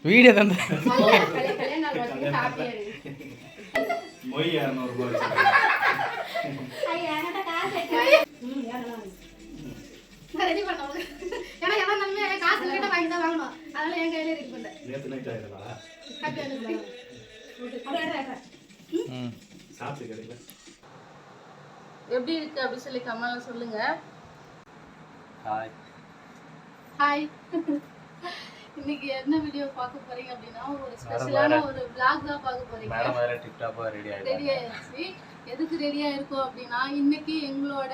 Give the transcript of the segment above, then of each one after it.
Video தந்த ready பண்ண ஏன்னா எல்லாம் நன்மையா காசு கிட்ட வாங்கி தான் வாங்கணும். அதனால என் கையில ரெடி பண்ணேன். நேத்து நைட் ஆயிரவா சாப்பிட்டு கிடைக்கல. எப்படி இருக்கு அப்படி சொல்லி கமெண்ட்ல சொல்லுங்க. Hi hi. இன்னைக்கு என்ன வீடியோ பார்க்க போறீங்க அப்படின்னா ஒரு ஸ்பெஷலான ஒரு vlog தான் பார்க்க போறீங்க. மேடம் வேற டிப் டாப்பா ரெடி ஆயிடுச்சு. எதுக்கு ரெடியா இருக்கோம் அப்படின்னா இன்னைக்கு எங்களோட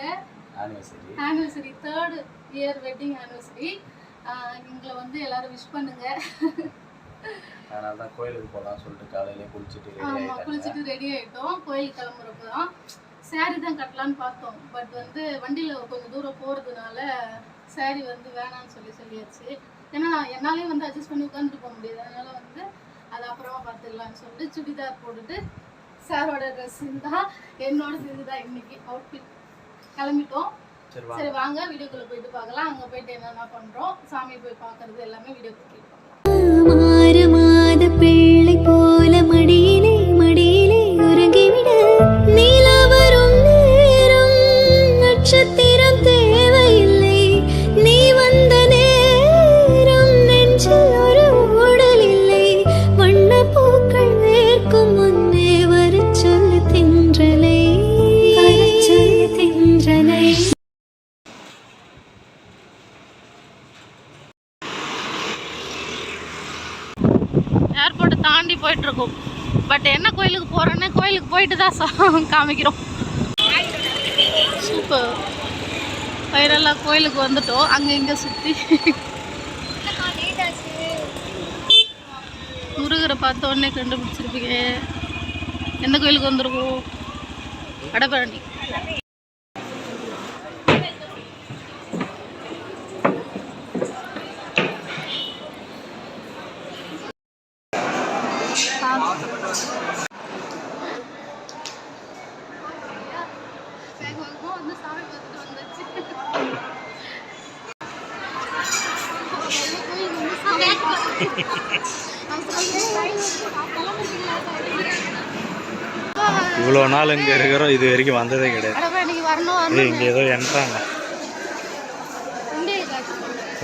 anniversary 3rd year wedding anniversary. எங்களை வந்து எல்லாரும் விஷ் பண்ணுங்க. அதனால தான் கோயிலுக்கு போகலாம் சொல்லிட்டு காலையிலே குளிச்சுட்டு ரெடி ஆகிட்டோம். கோயிலுக்கு கிளம்புறப்போ தான் சாரி தான் கட்டலான்னு பார்த்தோம். பட் வந்து வண்டியில் கொஞ்சம் தூரம் போகிறதுனால சாரி வந்து வேணான்னு சொல்லியாச்சு. ஏன்னா என்னாலேயும் வந்து அட்ஜஸ்ட் பண்ணி உட்காந்துட்டு போக முடியாது. அதனால் வந்து அது அப்புறமா பார்த்துடலான்னு சொல்லிட்டு சுடிதார் போட்டுட்டு சாரோட ட்ரெஸ் இதுதான் என்னோட இதுதான் இன்னைக்கு அவுட்ஃபிட் கிளம்பிட்டோம். சரி வாங்க வீடியோக்குள்ள போயிட்டு பார்க்கலாம். அங்கே போயிட்டு என்னென்ன பண்ணுறோம் சாமியை போய் பார்க்கறது எல்லாமே வீடியோக்குள்ள போயிட்டு பார்க்கலாம். மாத பிள்ளை போல மடியிலே மடியிலே உறங்கிவிட நீலா வரும் நேரம் நட்சத்திரம் தேவையில்லை நீ வந்த நேரம் நெஞ்சில் ஒரு ஊடல் இல்லை வண்ண பூக்கள் வேர்க்கும் முன்னே வரச் சொல்லு தென்றலை தென்றலை. ஏர்போர்ட்டை தாண்டி போயிட்டுருக்கோம். பட் என்ன கோயிலுக்கு போகிறோன்னு கோயிலுக்கு போயிட்டு தான் காமிக்கிறோம். சூப்பர் வைரலாக கோயிலுக்கு வந்துட்டோம். அங்கே இங்கே சுற்றி முருகரை பார்த்த உடனே கண்டுபிடிச்சிருப்பீங்க. எந்த கோயிலுக்கு வந்துருக்கோம்? வடபழனி. இவ்வளோ நாள் இங்கே இருக்கிறோம், இது வரைக்கும் வந்ததே கிடையாது. இங்கே ஏதோ எண்ணுறாங்க,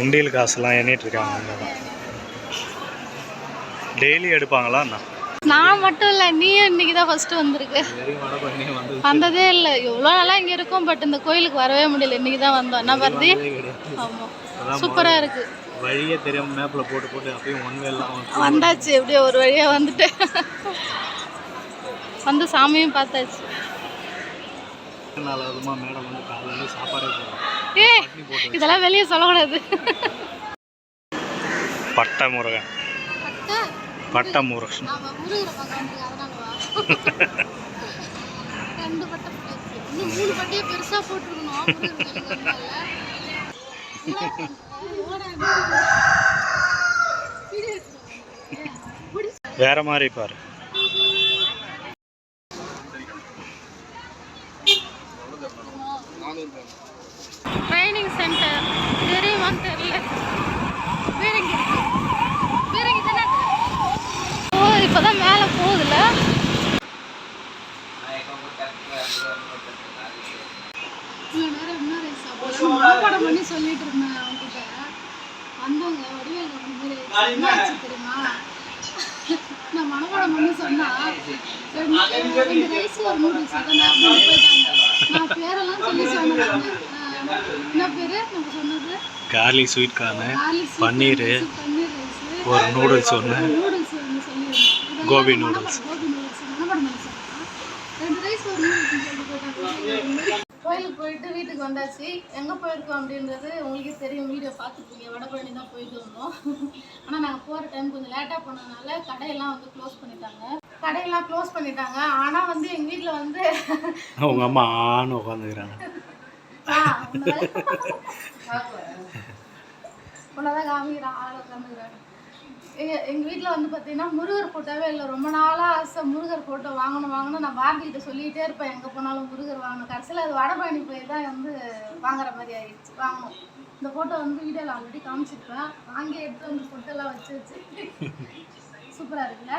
உண்டியல் காசுலாம் எண்ணிட்டு இருக்காங்க. அங்கே தான் டெய்லி எடுப்பாங்களா? நான் மட்டும் இல்லை, நீயும் இன்னைக்கு தான் ஃபர்ஸ்ட் வந்திருக்கு. வந்ததே இல்லை, எவ்வளோ நாளாக இங்கே இருக்கும். பட் இந்த கோயிலுக்கு வரவே முடியல. இன்னைக்கு தான் வந்தோம். என்ன பருதி? ஆமாம், சூப்பராக இருக்கு. வழியே தெரியாம மேப்ல போட்டு போட்டு அப்பயும் ஒன் வே எல்லாம் வந்தாச்சு. எப்படியோ ஒரு வழியா வந்துட்டு வந்து சாமியும் பார்த்தாச்சு. நாலாவதுமா மேடம் வந்து காலையில சாப்பாடே போடுறாங்க. இதெல்லாம் வெளியே சொல்லக்கூடாது. பட்டை முருகன், பட்டை முருகன். ரெண்டு பட்டை போட்டாச்சு. இன்னும் 3 பட்டையை பெருசா போட்டுருக்கணும். வேற மாதிரி பாரு. ட்ரைனிங் சென்டர் தெரியுமான்னு தெரியல. இப்பதான் மேல போகுதுல. மனப்பாடம் பண்ணி சொல்லிட்டு இருந்தேன் அவன்கிட்ட. வந்தவங்க வடிவேல் தெரியுமா, நான் மனப்பாடம் பண்ணி சொன்னா 2 ரைஸ் ஒரு நூடுல்ஸ் போயிட்டாங்க. நான் பேரெல்லாம் சொல்லி சொன்னேன். என்ன பேரு நம்ம சொன்னது? கார்லிக் ஸ்வீட் கார்னு, பன்னீர், ஒரு நூடுல்ஸ் ஒன்று, கோபி நூடுல்ஸ். மனப்பாடம் பண்ணி சொன்னா 2 ரைஸ் ஒரு நூடுல்ஸ் சொல்லி போயிட்டாங்க. கோயிலுக்கு போயிட்டு வீட்டுக்கு வந்தாச்சு. எங்கே போயிருக்கோம் அப்படின்றது உங்களுக்கே தெரியும், வீடியோ பார்த்துருப்பீங்க. வடபழனி தான் போயிட்டு வந்தோம். ஆனால் நாங்கள் போகிற டைம் கொஞ்சம் லேட்டாக போனதுனால கடையெல்லாம் வந்து க்ளோஸ் பண்ணிட்டாங்க. ஆனால் வந்து எங்கள் வீட்டில் வந்து உங்கள் அம்மா ஆன்னு உட்காந்துக்கிறாங்க. உன்னதான் காமிக்கிறான், ஆள் உட்காந்துக்கிறாங்க. எங்கள் வீட்டில் வந்து பார்த்தீங்கன்னா முருகர் ஃபோட்டோவே இல்லை. ரொம்ப நாளாக ஆசை முருகர் ஃபோட்டோ வாங்கணும். நான் பாரதிகிட்ட சொல்லிகிட்டே இருப்பேன், எங்கே போனாலும் முருகர் வாங்கணும். கடைசியில் அது வடபழனி போய் தான் வந்து வாங்குற மாதிரி ஆயிடுச்சு. வாங்கணும். இந்த ஃபோட்டோ வந்து வீடியோவில் ஆல்ரெடி காமிச்சிருப்பேன். வாங்கி எடுத்து வந்து ஃபோட்டோலாம் வச்சு சூப்பராக இருக்குல்ல,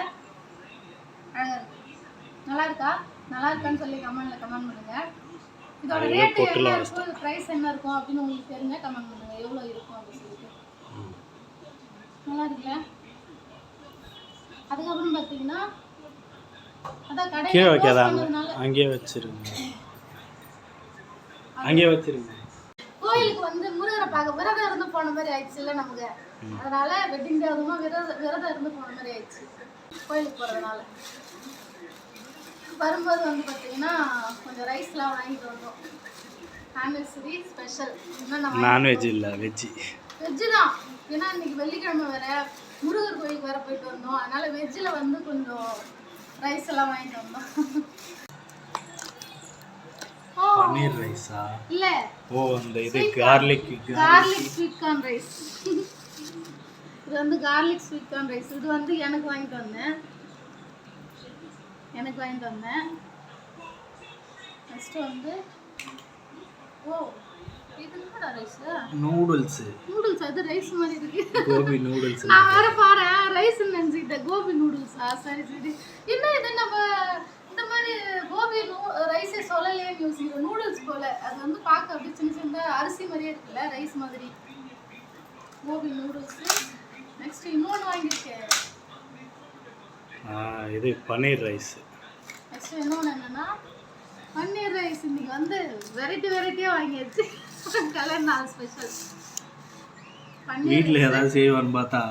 அழகாக இருக்கு. நல்லா இருக்கா? நல்லா இருக்கான்னு சொல்லி கமெண்ட் பண்ணுங்கள். இதோட ரேட்டு என்ன இருக்கும், ப்ரைஸ் என்ன இருக்கும் அப்படின்னு உங்களுக்கு தெரிஞ்சா கமெண்ட் பண்ணுங்கள். எவ்வளோ இருக்கும் அப்படின்னு சொல்லிட்டு. நல்லா இருக்குல்ல? அதுக்கப்புறம் பார்த்தீங்கன்னா அதான் கடையில் அங்கேயே வச்சிருங்க. கோயிலுக்கு வந்து முருகரை பார்க்க விரதம் இருந்து போன மாதிரி ஆயிடுச்சு இல்லை நமக்கு. அதனால வெட்டிங் டே அதுவும் விரதம் இருந்து போன மாதிரி ஆயிடுச்சு கோயிலுக்கு போகிறதுனால. வரும்போது வந்து பார்த்தீங்கன்னா கொஞ்சம் ரைஸ்லாம் வாங்கிட்டு வந்தோம். Anniversary special. நான்வெஜ் இல்லை, வெஜ்ஜு தான். ஏன்னா இன்னைக்கு வெள்ளிக்கிழமை வேற, முருகர் கோயிலுக்கு வேற போயிட்டு வந்தோம். அதனால வெஜ்ஜில் வந்து கொஞ்சம் ரைஸ் எல்லாம் வாங்கிட்டு வந்தோம். பன்னீர் ரைஸா? இல்ல, ஓ இந்த இது கார்லிக் ஸ்வீட் கார்ன் ரைஸ். இது வந்து கார்லிக் ஸ்வீட் கார்ன் ரைஸ். இது வந்து எனக்கு வாங்கிட்டு வந்தேன். நெக்ஸ்ட் வந்து இது என்னடா ரைஸ்? நூடுல்ஸ். அது ரைஸ் மாதிரி இருக்கு. கோபி நூடுல்ஸ். நான் வேற பாறேன் ரைஸ் நினைச்சிட்டேன். கோபி நூடுல்ஸா? சரி. என்ன இது நம்ம இந்த மாதிரி கோபி ரைஸே சொல்லலையே யோசிக்கிறோம். நூடுல்ஸ் போல. அது வந்து பார்க்க அப்படி சின்ன அரிசி மாதிரியே இருக்குல்ல, ரைஸ் மாதிரி. கோபி நூடுல்ஸ். நெக்ஸ்ட் இன்னொன்று வாங்கியிருக்கேன். இது பன்னீர் ரைஸ். நெக்ஸ்ட் இன்னொன்று என்னன்னா பன்னீர் ரைஸ். இன்னைக்கு வந்து வெரைட்டியாக வாங்கியாச்சு. கல்யாண நாள் ஸ்பெஷல். வீட்டில் ஏதாவது செய்வான்னு பார்த்தா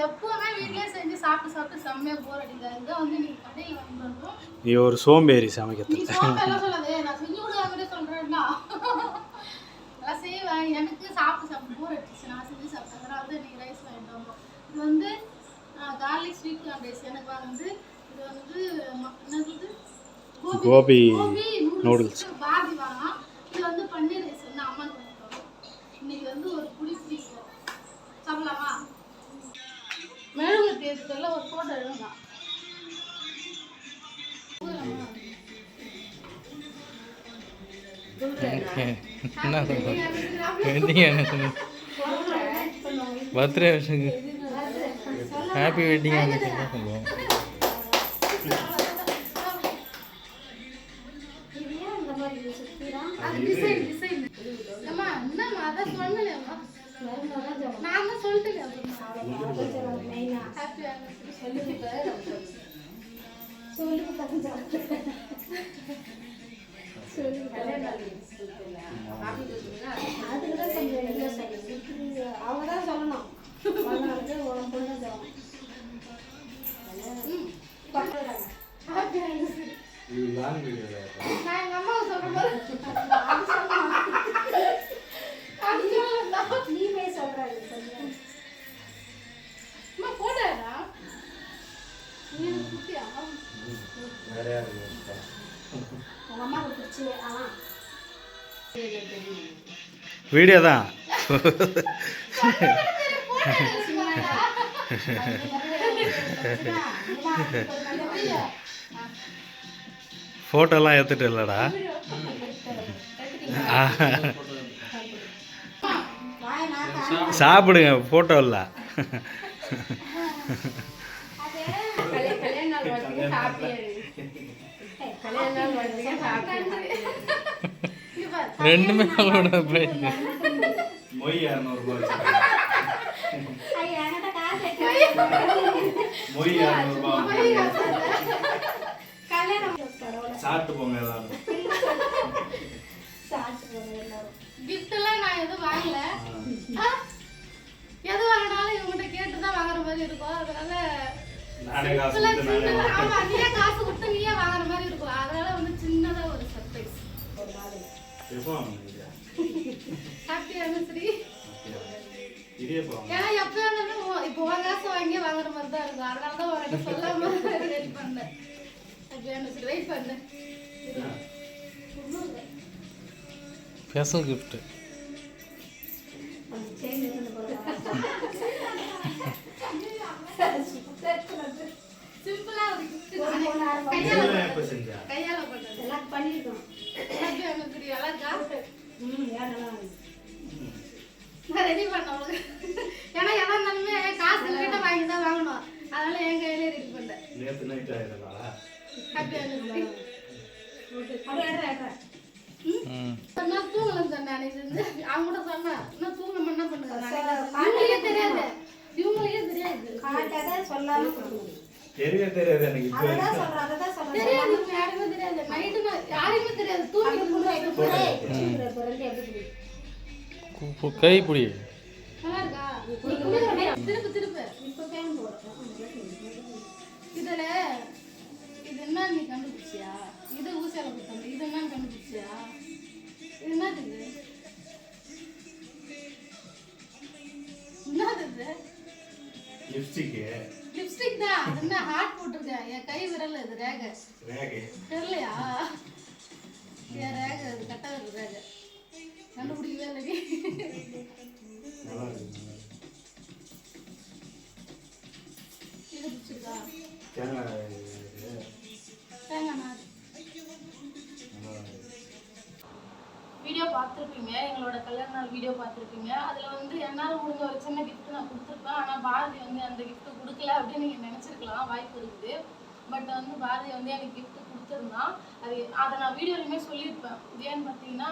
எப்பவுமே வீட்லயே செஞ்சு சாப்பிட்டு செம்மையாக போர் அடிக்காது. இதான் வந்து நீங்கள் கடையில் வாங்கிட்டு நீ ஒரு சோம்பேறி சமைக்கிறது. சோம்பேறிலாம் சொல்லாதே, நான் செஞ்சு கொடுக்காமலே சொல்கிறேன்னா. நான் செய்வேன், எனக்கு சாப்பிட்டு போர் அடிச்சு நான் செஞ்சு சாப்பிட்டேன். அதனால வந்து நீங்கள் ரைஸ் வாங்கிட்டு வந்தோம். இது வந்து கார்லிக் ஸ்வீட் கார்ன் ரைஸ் எனக்கு வந்து. இது வந்து என்னது, கோபி நூடுல்ஸ். பாரதி வாங்க. இது வந்து பன்னீர் ரைஸ் வந்து அம்மா பண்ணிட்டு. இன்னைக்கு வந்து ஒரு புடி சாப்பிடலாமா? மெழுகுவர்த்தி எடுத்துக்கல, ஒரு போட்டோ எடுங்க. Birthday happy wedding. அவங்கதான் சொல்லணும். வீடியோ தான். ஃபோட்டோலாம் எடுத்துட்டு இல்லைடா. சாப்பிடுங்க, ஃபோட்டோ இல்லை. ரெண்டுமே மொய் 200 ரூபாய். மொய் 200 ரூபாய். சாப்பிட்டு போங்க எல்லாரும். கிஃப்ட் எல்லாம் நான் எதுவும் வாங்கல. எது வாங்கினாலும் இவங்ககிட்ட கேட்டுதான் வாங்குற மாதிரி இருக்கும். அதனால நீயே காசு கொடுத்து நீயே வாங்குற மாதிரி இருக்கும். அதனால வந்து சின்னதா ஒரு சர்ப்ரைஸ். Happy anniversary. ஏன்னா எப்ப இருந்தாலும் இப்போ காசு வாங்கி வாங்குற மாதிரி தான் இருக்கும். அதனாலதான் உனக்கு சொல்லாம ரெடி பண்ணேன். Happy anniversary. வெயிட் பண்ணு. Special gift. சிம்பிளா ஒரு gift. கையால போட்டது. எல்லாம் பண்ணிருக்கோம். எனக்கு தெரியும். அழகா? நான் ரெடி பண்ணேன் உங்களுக்கு. ஏன்னா எதா இருந்தாலுமே காசு கிட்ட வாங்கி தான் வாங்கணும். அதனால என் கையிலே ரெடி பண்ணேன். நேத்து நைட் ஆயிடுறா ஹாப்பி ஆனிவர்சரி. அப்படியே நான் தூங்கலன்னு சொன்னேன் அன்னைக்கு செஞ்சு. அவங்க கூட சொன்னேன் இன்னும் தூங்கணும் என்ன பண்ணுங்க தெரியாது. இவங்களுக்கே தெரியாது. காட்டதை சொல்லாம தெரியாது எனக்கு இப்ப தெரியாது இவங்க யாருமே தெரியாது. நைட்டு யாருமே தெரியாது. தூங்கிட்டு கை பிடி நல்லா இருக்கா? திருப்பு திருப்பு. இப்ப டைம் போடுறோம். இதுல இது என்ன நீ கண்டுபிடிச்சியா? இது ஊசியால குத்தாங்க. இது என்ன கண்டுபிடிச்சியா? இது என்னது இது? என்னது இது? லிப்ஸ்டிக் தான். அது என்ன ஹார்ட் போட்டிருக்கேன். என் கை விரல் இது ரேகை. தெரியலையா? என் ரேகை அது கட்ட விரல் ரேகை. கண்டுபிடிக்கவே இல்லை நீ. இது பிடிச்சிருக்கா? தேங்காய் நார். வீடியோ பார்த்துருப்பீங்க. எங்களோட கல்யாண நாள் வீடியோ பார்த்துருப்பீங்க. அதில் வந்து என்னால் முடிஞ்ச ஒரு சின்ன கிஃப்ட் நான் கொடுத்துருப்பேன். ஆனால் பாரதி வந்து அந்த கிஃப்ட்டு கொடுக்கல அப்படின்னு நீங்கள் நினச்சிருக்கலாம். வாய்ப்பு இருக்குது. பட் வந்து பாரதி வந்து எனக்கு கிஃப்ட்டு கொடுத்துருந்தான். அதை நான் வீடியோலையுமே சொல்லியிருப்பேன். ஏன்னு பார்த்தீங்கன்னா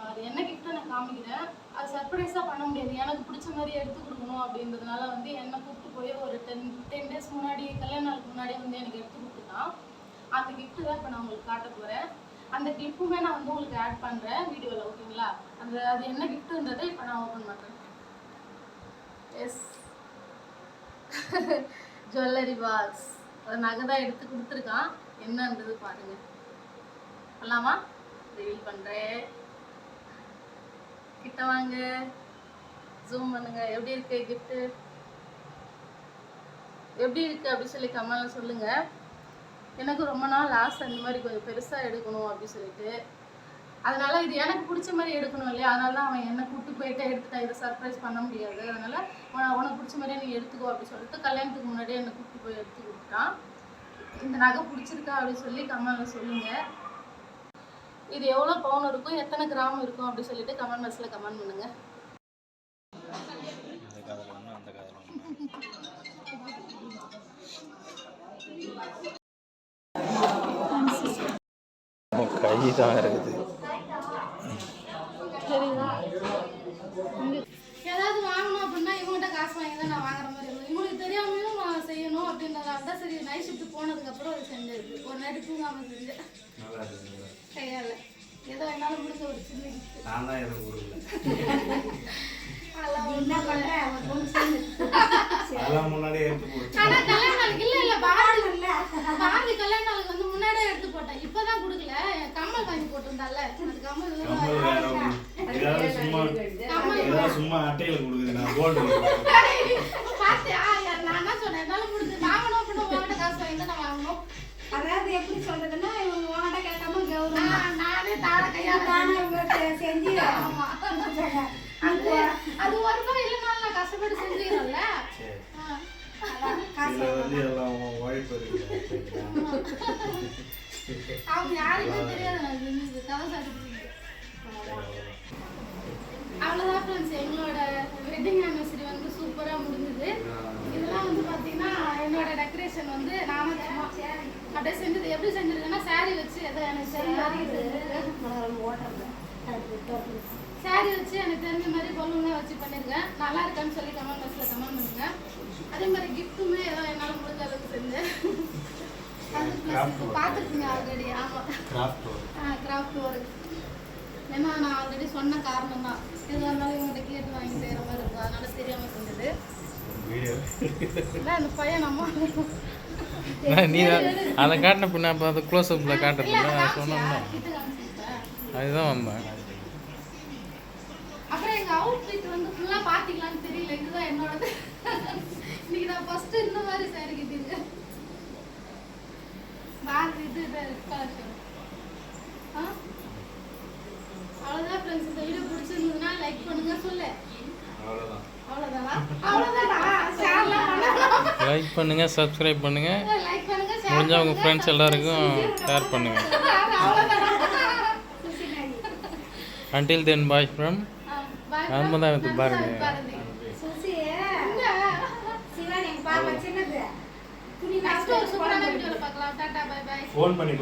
அது என்ன கிஃப்ட்டை நான் காமிக்கிறேன். அது சர்ப்ரைஸாக பண்ண முடியாது. எனக்கு பிடிச்ச மாதிரி எடுத்து கொடுக்கணும் அப்படின்றதுனால வந்து என்னை கூப்பிட்டு போய் ஒரு 10 டேஸ் முன்னாடி கல்யாண நாளுக்கு முன்னாடி வந்து எனக்கு எடுத்து கொடுத்துட்டான். அந்த கிஃப்ட்டு தான் இப்போ நான் உங்களுக்கு காட்ட போகிறேன். அந்த கிளிப்புமே நான் வந்து உங்களுக்கு ஆட் பண்ணுறேன் வீடியோவில். ஓகேங்களா? அது என்ன கிஃப்ட்டுன்றதை இப்போ நான் ஓப்பன் பண்ணுறேன். Yes jewellery box. ஒரு நகை தான் எடுத்து கொடுத்துருக்கான். என்னன்றது பாருங்கள். பண்ணலாமா? ரிவீல் பண்ணுறேன். கிட்ட வாங்க, ஜூம் பண்ணுங்க. எப்படி இருக்கு கிஃப்ட்டு? எப்படி இருக்கு அப்படி சொல்லி கமெண்ட்ல சொல்லுங்க. எனக்கு ரொம்ப நாள் ஆசை இந்த மாதிரி கொஞ்சம் பெருசாக எடுக்கணும் அப்படின்னு சொல்லிட்டு. அதனால இது எனக்கு பிடிச்ச மாதிரி எடுக்கணும் இல்லையா? அதனால தான் அவன் என்னை கூப்பிட்டு போயிட்டு எடுத்துட்டா. இதை சர்ப்ரைஸ் பண்ண முடியாது. அதனால உனக்கு பிடிச்ச மாதிரியே நீ எடுத்துக்கோ அப்படின்னு சொல்லிட்டு கல்யாணத்துக்கு முன்னாடியே என்னை கூப்பிட்டு போய் எடுத்து கொடுத்துட்டான். இந்த நகை பிடிச்சிருக்கா அப்படின்னு சொல்லி கமெண்ட்ல சொல்லுங்க. இது எவ்வளோ பவுன் இருக்கும், எத்தனை கிராம் இருக்கும் அப்படின்னு சொல்லிட்டு கமெண்ட் பாக்ஸில் கமெண்ட் பண்ணுங்க. கை தான் இருக்குது. சரிங்களா? ஏதாவது வாங்கணும் அப்படின்னா இவங்ககிட்ட காசு வாங்கி தான் நான் வாங்குற மாதிரி இருக்கும். இவங்களுக்கு தெரியாமையும் நான் செய்யணும் அப்படின்றதால தான் சரி நைட் ஷிஃப்ட் போனதுக்கப்புறம் அது செஞ்சது. ஒரு நைட்டு தூங்காமல் செஞ்சேன் கையால். ஏதோ என்னால் முடிஞ்ச ஒரு சின்ன கிஃப்ட். நான் தான் எதுவும் கொடுக்கல. என்ன பண்றேன் அதெல்லாம் முன்னாடியே எடுத்து போட்டு. ஆனா கல்யாண நாளுக்கு இல்ல பாரதி கல்யாண நாளுக்கு வந்து முன்னாடியே எடுத்து போட்டேன். இப்பதான் கொடுக்கல. கம்மல் வாங்கி போட்டிருந்தால அது கம்மல் சும்மா அட்டையில கொடுக்குது. நான் கோல்டு பாத்தியா? நான் என்ன சொன்னேன், என்னால முடிஞ்சு வாங்கணும் அப்படின்னு உங்கள்கிட்ட காசு வாங்கி தான் நான் வாங்கணும். அதாவது எப்படி சொல்றதுன்னா இவங்க உங்கள்கிட்ட கேட்காம கௌரவம் நானே தாழ கையால செஞ்சு அது ஒரு ரூபாய் இல்லைனாலும் நான் கஷ்டப்பட்டு செஞ்சுக்கிறோம்ல. அவங்க யாருக்குமே தெரியாது நான் செஞ்சது. கதை சாப்பிட்டு அவ்வளோதான் ஃப்ரெண்ட்ஸ். எங்களோட வெட்டிங் ஆனிவர்சரி வந்து சூப்பராக முடிஞ்சுது. இதெல்லாம் வந்து பார்த்தீங்கன்னா என்னோட டெக்கரேஷன் வந்து நானும் சும்மா அப்படியே செஞ்சது. எப்படி செஞ்சுருக்கேன்னா சாரீ வச்சு ஏதோ எனக்கு சாரீ வச்சு எனக்கு தெரிஞ்ச மாதிரி பலூன்லாம் வச்சு பண்ணியிருக்கேன். நல்லா இருக்கான்னு சொல்லி கமெண்ட் பாக்ஸில் கமெண்ட் பண்ணுங்க. அதே மாதிரி கிஃப்ட்டுமே ஏதோ என்னால் முடிஞ்ச அளவுக்கு செஞ்சேன். அது ப்ளஸ் பார்த்துருக்கீங்க ஆல்ரெடி. ஆமாம், கிராஃப்ட் ஒர்க். ஏன்னா நான் ஆல்ரெடி சொன்ன காரணம் தான். எதுவாக இருந்தாலும் இவங்ககிட்ட கேட்டு வாங்கி செய்கிற மாதிரி இருக்கும். அதனால தெரியாமல் செஞ்சது. இல்லை அந்த பையன் நம்ம நீ அதை காட்டின பின்ன அப்போ அது க்ளோஸ் அப்பில் காட்டுறதுல சொன்னோம்னா அதுதான் வந்தேன். அப்புறம் எங்கள் அவுட்ஃபிட் வந்து ஃபுல்லாக பார்த்திங்களான்னு தெரியல. இதுதான் என்னோடது. இன்னைக்கு நான் ஃபர்ஸ்ட் இந்த மாதிரி சாரி கட்டியிருக்கேன். பாரதி இது கலெக்ஷன். அவ்வளோதான் ஃப்ரெண்ட்ஸ். இந்த வீடியோ பிடிச்சிருந்ததுன்னா லைக் பண்ணுங்க. சொல்லு லைக் பண்ணுங்கள், சப்ஸ்கிரைப் பண்ணுங்கள், லைக் பண்ணுங்க, ஷேர் முடிஞ்சால் உங்கள் ஃப்ரெண்ட்ஸ் எல்லாருக்கும் ஷேர் பண்ணுங்கள். Until then bye from Ahmedabad Bharathi. Suchi Siva நீங்க பாப்பா சின்னது துணி நெக்ஸ்ட் ஒரு சூப்பரான வீடியோல பார்க்கலாம். Tata bye by. ஃபோன் பண்ணி